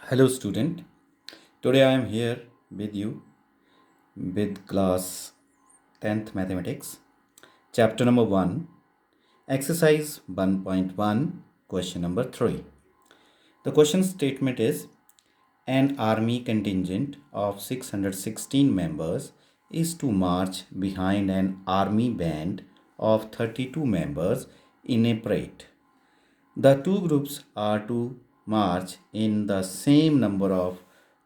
Hello, student. Today I am here with you with class 10th mathematics, chapter number 1, exercise 1.1, question number 3. The question statement is an army contingent of 616 members is to march behind an army band of 32 members in a parade. The two groups are to march in the same number of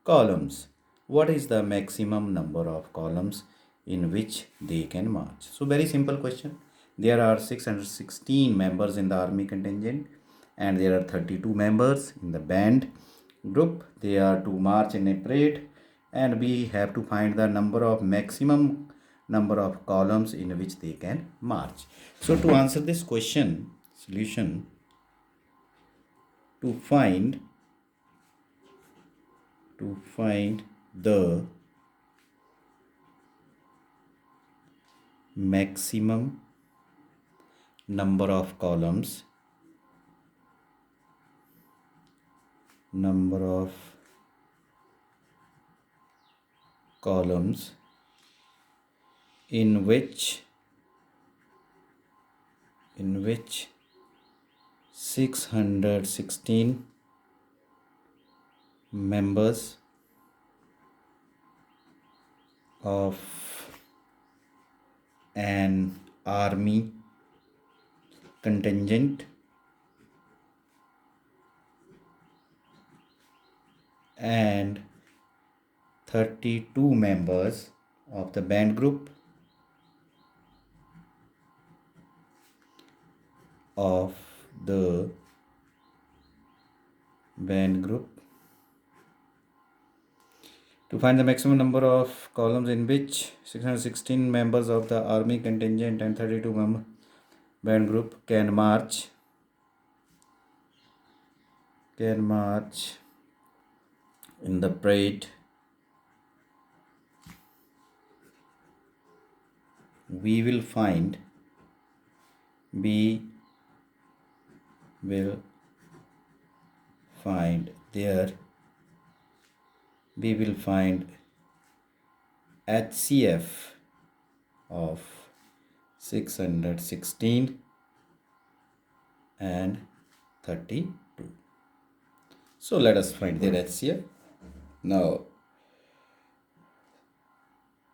columns. What is the maximum number of columns in which they can march? So, very simple question. There are 616 members in the army contingent and there are 32 members in the band group. They are to march in a parade and we have to find the maximum number of columns in which they can march. So, to answer this question, solution to find the maximum number of columns in which 616 members of an army contingent and 32 members of the band group of the band group to find the maximum number of columns in which 616 members of the army contingent and 32 member band group can march in the parade. We will find HCF of 616 and 32. So let us find their HCF. Now,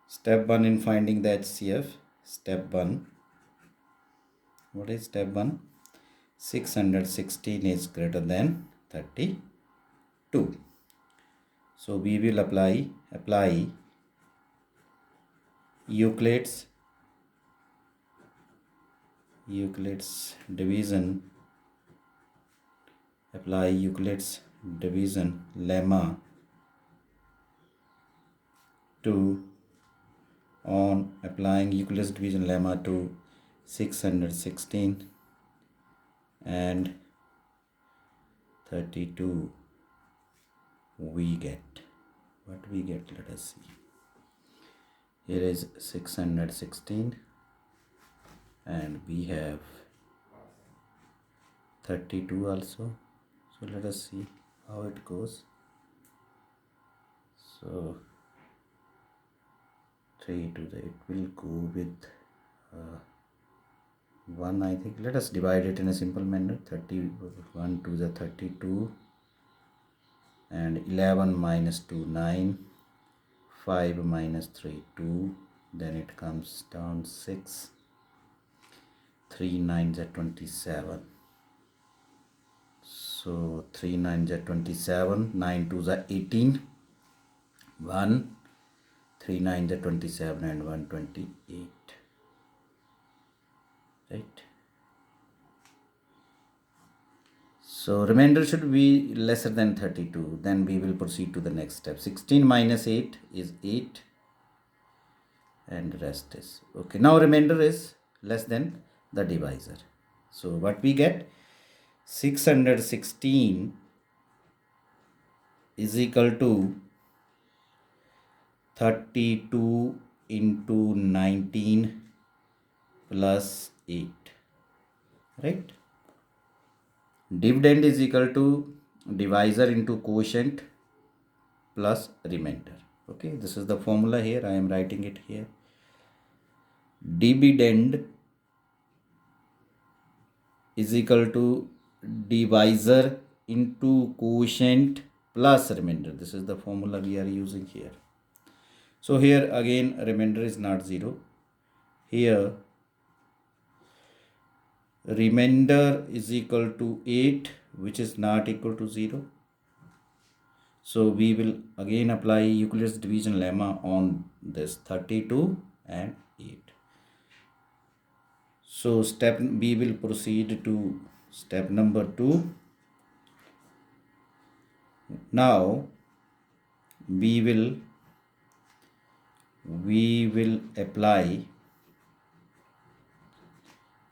step 1 in finding the HCF. Step 1. What is step 1? 616 is greater than 32. So we will apply Euclid's division. Apply Euclid's division lemma applying Euclid's division lemma to 616 and 32. What we get, let us see. Here is 616 and we have 32 also. So let us see how it goes. So 3 to the, it will go with 1, I think. Let us divide it in a simple manner. 31 to the 32 and 11 minus 2 9, 5 minus 3 2, then it comes down 6, 3 9s are 27. So 3 9s are 27, 9 2s are 18, 1, 3 9s are 27 and 128. Right. So remainder should be lesser than 32. Then we will proceed to the next step. 16 minus 8 is 8 and rest is okay. Now remainder is less than the divisor. So what we get? 616 is equal to 32 into 19 plus 8. Right? Dividend is equal to divisor into quotient plus remainder. Okay, this is the formula here. I am writing it here. Dividend is equal to divisor into quotient plus remainder. This is the formula we are using here. So here again remainder is not 0. Here remainder is equal to 8, which is not equal to 0. So we will again apply Euclid's division lemma on this 32 and 8. So we will proceed to step number 2. Now we will apply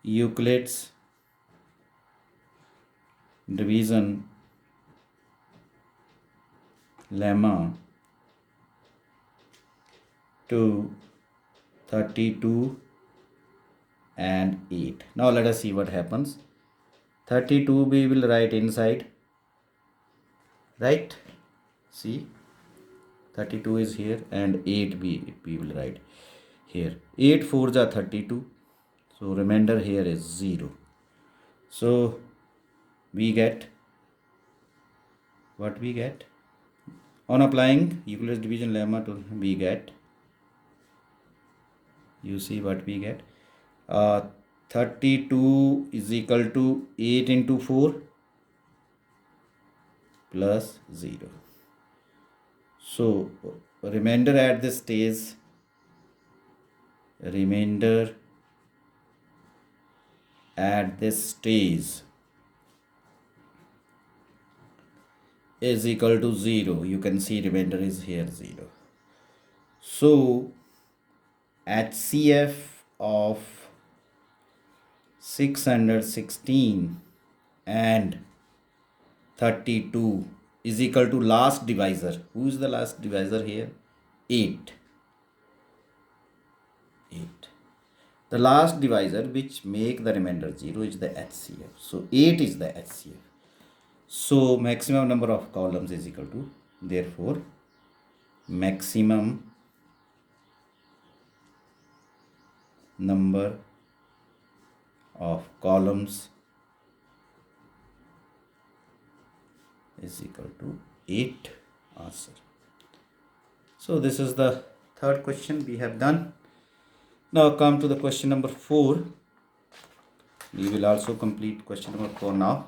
Euclid's division lemma to 32 and 8. Now let us see what happens. 32 we will write inside, right? See, 32 is here, and 8 we will write here. 8 4s are 32, so remainder here is 0. So we get what we get on applying Euclid's division lemma to, we get, you see what we get, 32 is equal to 8 into 4 plus 0. So remainder at this stage, is equal to 0. You can see remainder is here 0. So HCF of 616 and 32 is equal to last divisor. Who is the last divisor here? 8. The last divisor which make the remainder 0 is the HCF. So 8 is the HCF. So maximum number of columns is equal to, therefore maximum number of columns is equal to 8 answer. So this is the third question we have done. Now come to the question number 4. We will also complete question number 4 now.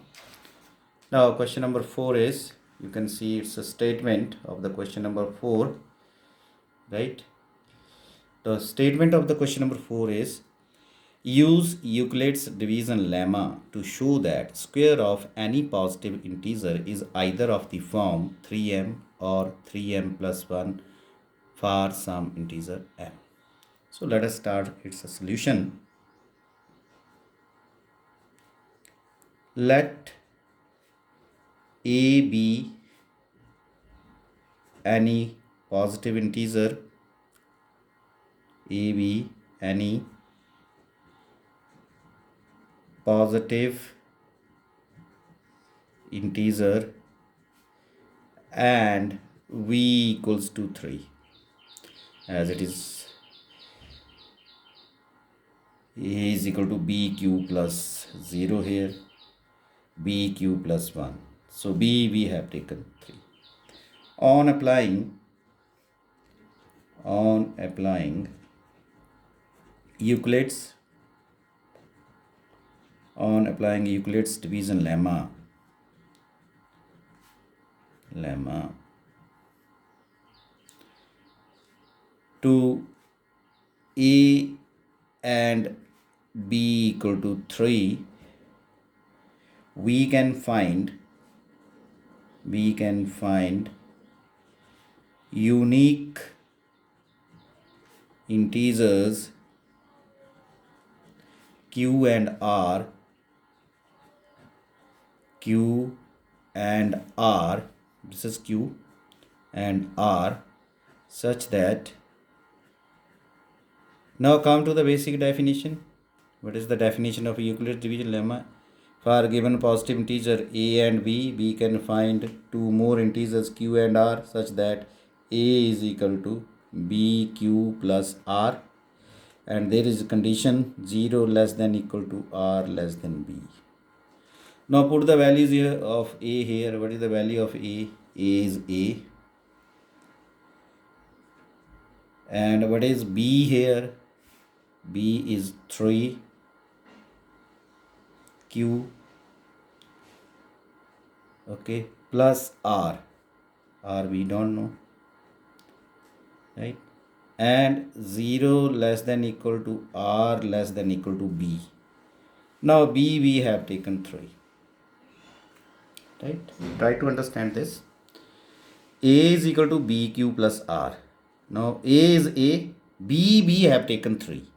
Now question number 4 is, you can see it's a statement of the question number 4, right? The statement of the question number 4 is, use Euclid's division lemma to show that square of any positive integer is either of the form 3m or 3m plus 1 for some integer m. So let us start its a solution. Let a be any positive integer, a be any positive integer and v equals to 3, as it is a is equal to bq plus 0 here, bq plus 1. So b we have taken 3. On applying Euclid's division lemma to a and b equal to 3, we can find unique integers q and r, this is q and r, such that, now come to the basic definition. What is the definition of Euclid's division lemma? For given positive integer a and b, we can find two more integers q and r such that a is equal to bq plus r, and there is a condition 0 less than equal to r less than b. Now put the values here of a here. What is the value of a? A is a. And what is b here? B is 3, q, okay, plus r. R we don't know, right? And 0 less than equal to r less than equal to b. Now b we have taken 3, right? Try to understand this. A is equal to bq plus r. Now a is a, b we have taken 3.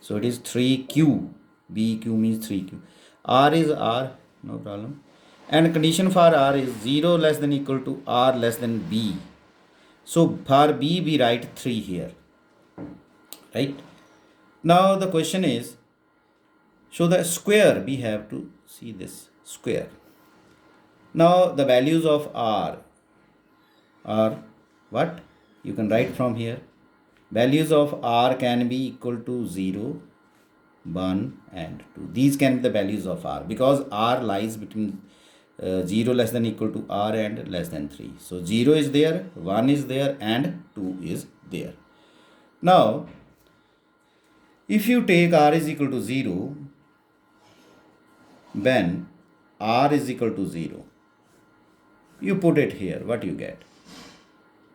So it is 3q. bq means 3q. R is r, no problem. And condition for r is 0 less than equal to r less than b. So for b we write 3 here, right? Now the question is, so the square, we have to see this square. Now the values of r are what? You can write from here. Values of r can be equal to 0, 1 and 2. These can be the values of r because r lies between 0 less than equal to r and less than 3. So 0 is there, 1 is there and 2 is there. Now if you take r is equal to 0, when r is equal to 0, you put it here, what you get?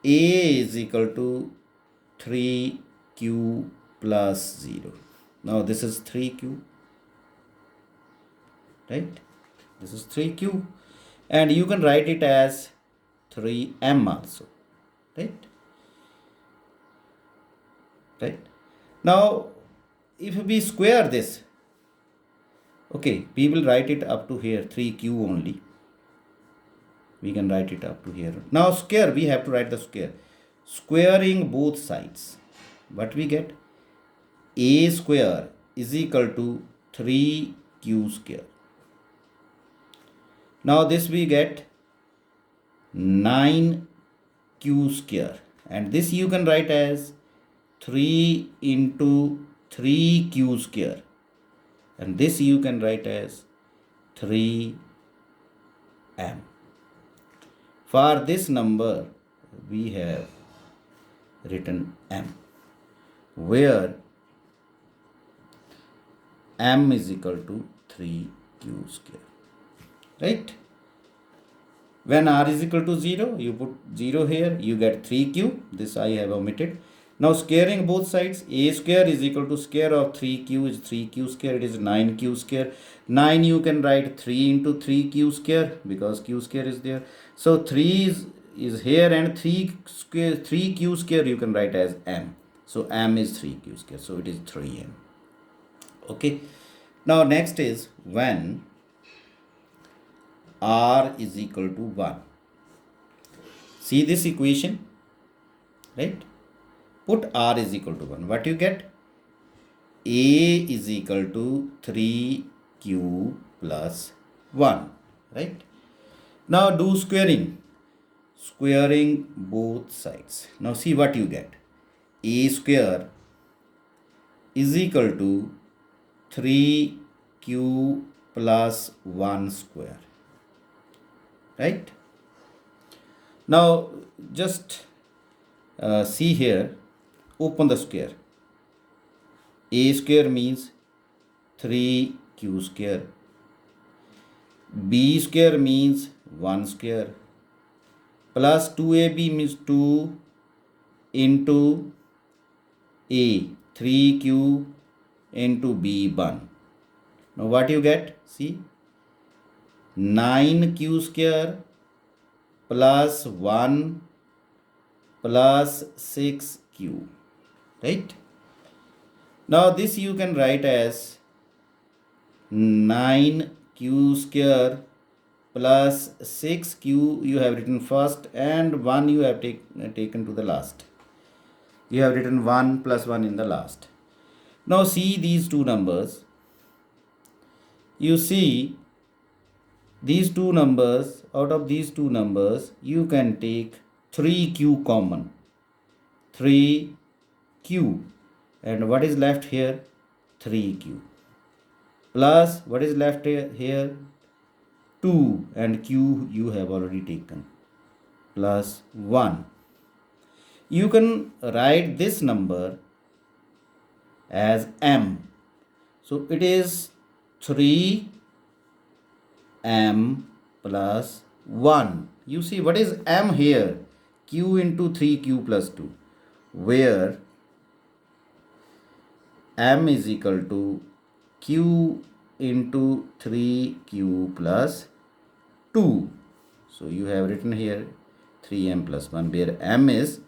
A is equal to 3q plus 0. Now this is 3q, right? This is 3q, and you can write it as 3m also, right? Right? Now if we square this, okay, we will write it up to here 3q only. We can write it up to here. Now square, we have to write the square. Squaring both sides, what we get? A square is equal to 3q square. Now this we get 9q square, and this you can write as 3 into 3q square, and this you can write as 3m. For this number we have written m, where m is equal to 3q square, right? When r is equal to 0, you put 0 here, you get 3q. This I have omitted. Now squaring both sides, a square is equal to square of 3q is 3q square, it is 9q square. 9 you can write 3 into 3q square because q square is there. So 3 is here, and 3q square you can write as m. So m is 3q square, so it is 3m. Okay. Now next is when r is equal to 1. See this equation, right? Put r is equal to 1. What you get? A is equal to 3q plus 1, right? Now do squaring. Squaring both sides. Now see what you get. A square is equal to 3q plus 1 square, right? Now just see here, open the square. A square means 3q square, b square means 1 square, plus 2ab means 2 into a, 3q into b, 1. Now what you get? See, 9q square plus 1 plus 6q, right? Now this you can write as 9q square plus 6q you have written first, and 1 you have taken to the last. You have written 1 plus 1 in the last. Now see these two numbers. You see, these two numbers, out of these two numbers, you can take 3q common. 3q. And what is left here? 3q. Plus, what is left here? 2, and q you have already taken. Plus 1. You can write this number as m. So it is 3m plus 1. You see, what is m here? Q into 3q plus 2, where m is equal to q into 3q plus 2. So you have written here 3m plus 1, where m is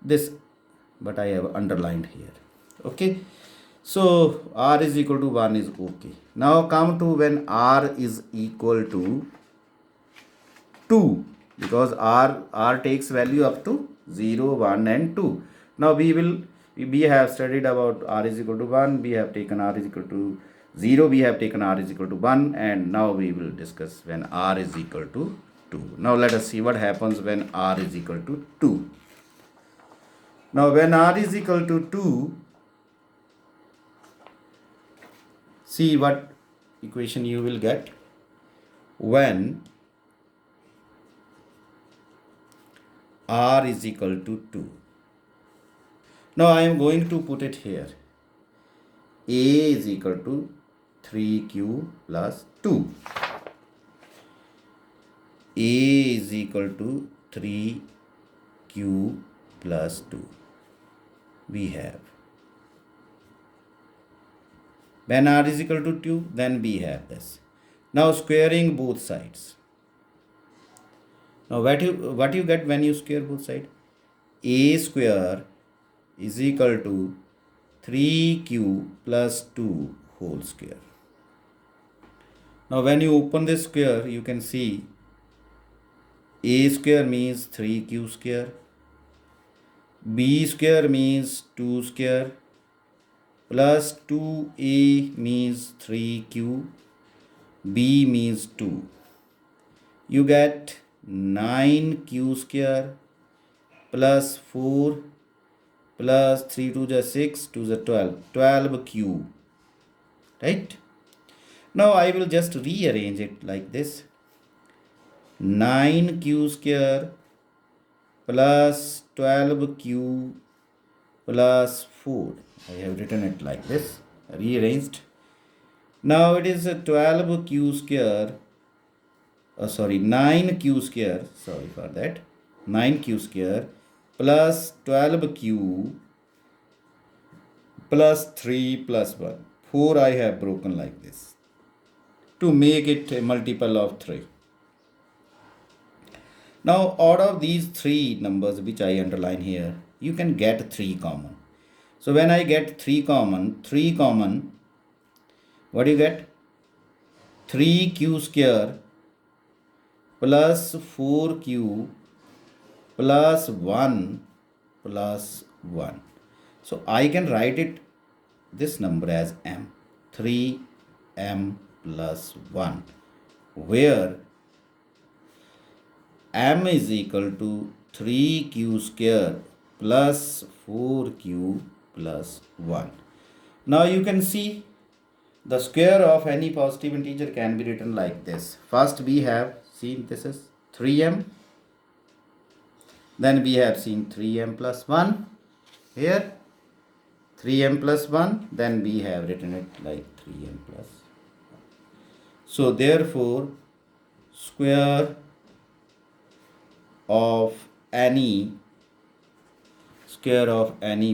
this, but I have underlined here. Okay. So r is equal to 1 is okay. Now come to when r is equal to 2, because r takes value up to 0, 1 and 2. Now we have studied about r is equal to 1, we have taken r is equal to 0, we have taken r is equal to 1, and now we will discuss when r is equal to 2. Now let us see what happens when r is equal to 2. Now when r is equal to 2, see what equation you will get. When r is equal to 2. Now I am going to put it here. A is equal to 3q plus 2. A is equal to 3q plus 2. We have. When r is equal to 2, then we have this. Now squaring both sides. Now what you get when you square both sides? A square is equal to 3q plus 2 whole square. Now when you open this square, you can see a square means 3q square, b square means 2 square, plus 2a means 3q, b means 2. You get 9q square plus 4 plus 3 to the 6 to the 12, 12q, right? Now I will just rearrange it like this. 9q square plus 12q plus 4. I have written it like this, rearranged. Now it is a 12q square, 9q square, sorry for that, 9q square plus 12q plus 3 plus 1. 4 I have broken like this to make it a multiple of 3. Now out of these 3 numbers which I underline here, you can get 3 common. So when I get 3 common, what do you get? 3q square plus 4q plus 1 plus 1. So I can write it this number as m, 3m plus 1, where m is equal to 3q square plus 4q plus 1. Now you can see the square of any positive integer can be written like this. First we have seen this is 3m, then we have seen 3m plus 1 here, 3m plus 1, then we have written it like 3m plus 1. So therefore square of any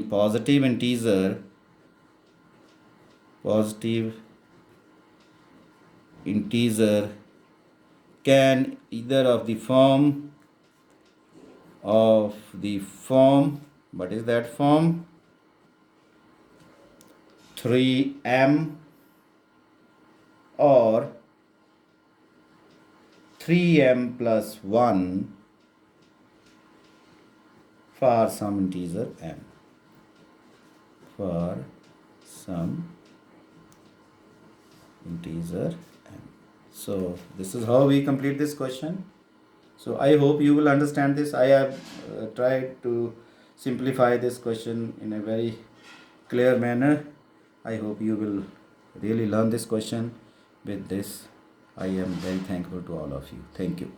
positive integer can either of the form what is that form, 3m or 3m plus 1 for some integer m, for some integer So this is how we complete this question. So I hope you will understand this. I have tried to simplify this question in a very clear manner. I hope you will really learn this question with this. I am very thankful to all of you. Thank you.